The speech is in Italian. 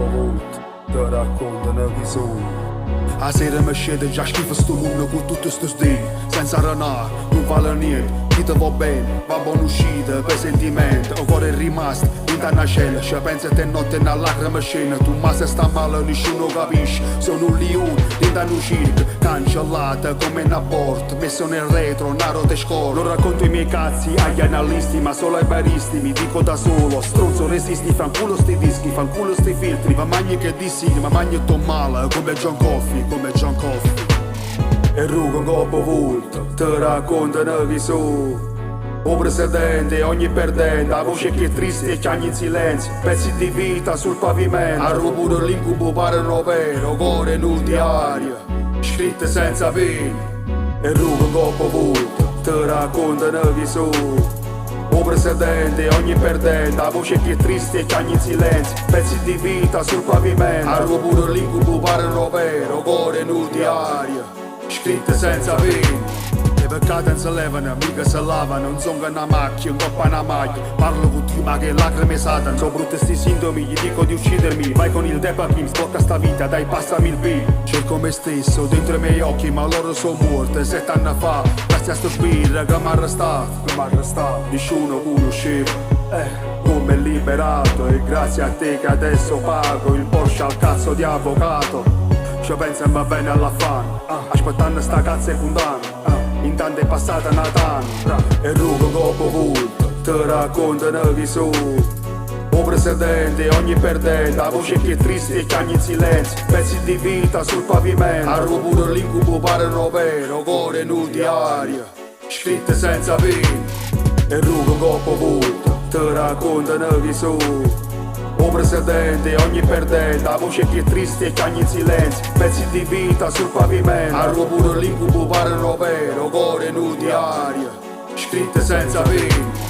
volta te racconto una visione. A sera mi scende già schifo sto mondo con tutti sti dì. Senza renare, non vale niente. Chi te va bene, va buona uscita per sentimento. O cuore è rimasto in una cella. Ci pensa te notte nella lacrima scena. Tu ma se sta male nessuno capisce. Sono un leone in un circo, cancellata come una porta. Messo nel retro, una rote scorta. Non racconto i miei cazzi agli analisti, ma solo ai baristi. Mi dico da solo, stronzo resisti. Fanculo sti dischi, fanculo sti filtri. Ma magni che dissi, ma magni to male. Come John Coffey, come John Coffey. E rugo coppo volto, te racconta una visione. O precedente, ogni perdente, la voce che è triste e chiagni in silenzio. Pezzi di vita sul pavimento, a ruburo l'incubo pare un vero. Cuore nu diario, scritte senza pena. E rugo coppo volto, te racconta una visione. O precedente, ogni perdente, la voce che è triste e chiagni in silenzio. Pezzi di vita sul pavimento, a ruburo l'incubo pare un vero. Cuore nu diario, scritte senza pena. I peccati non si levano, mica si lavano. Non sono una macchia, un coppa una maglia. Parlo con te ma che lacrime satano. Sono brutti sti sintomi, gli dico di uccidermi. Vai con il Depakim, sporca sta vita, dai passami il beat. Cerco me stesso dentro i miei occhi, ma loro sono morte 7 anni fa. Grazie a sto spirito che mi ha arrestato. Nessuno conosceva, come liberato. E grazie a te che adesso pago il Porsche al cazzo di avvocato. Ci pensa va bene alla fan, aspettando sta cazzo e condanna. Intanto è passata Natale e rugo coppo volto, te racconta una visione. O precedente, ogni perdente, la voce che è triste e chiagni in silenzio. Pezzi di vita sul pavimento, a ruburo l'incubo pare un vero. Cuore nu diario, scritte senza pena. E rugo coppo volto, te racconta una visione. O precedente, ogni perdente, la voce che è triste e chiagni in silenzio. Pezzi di vita sul pavimento, a ruburo l'incubo pare un vero. Cuore nu diario, scritte senza pena.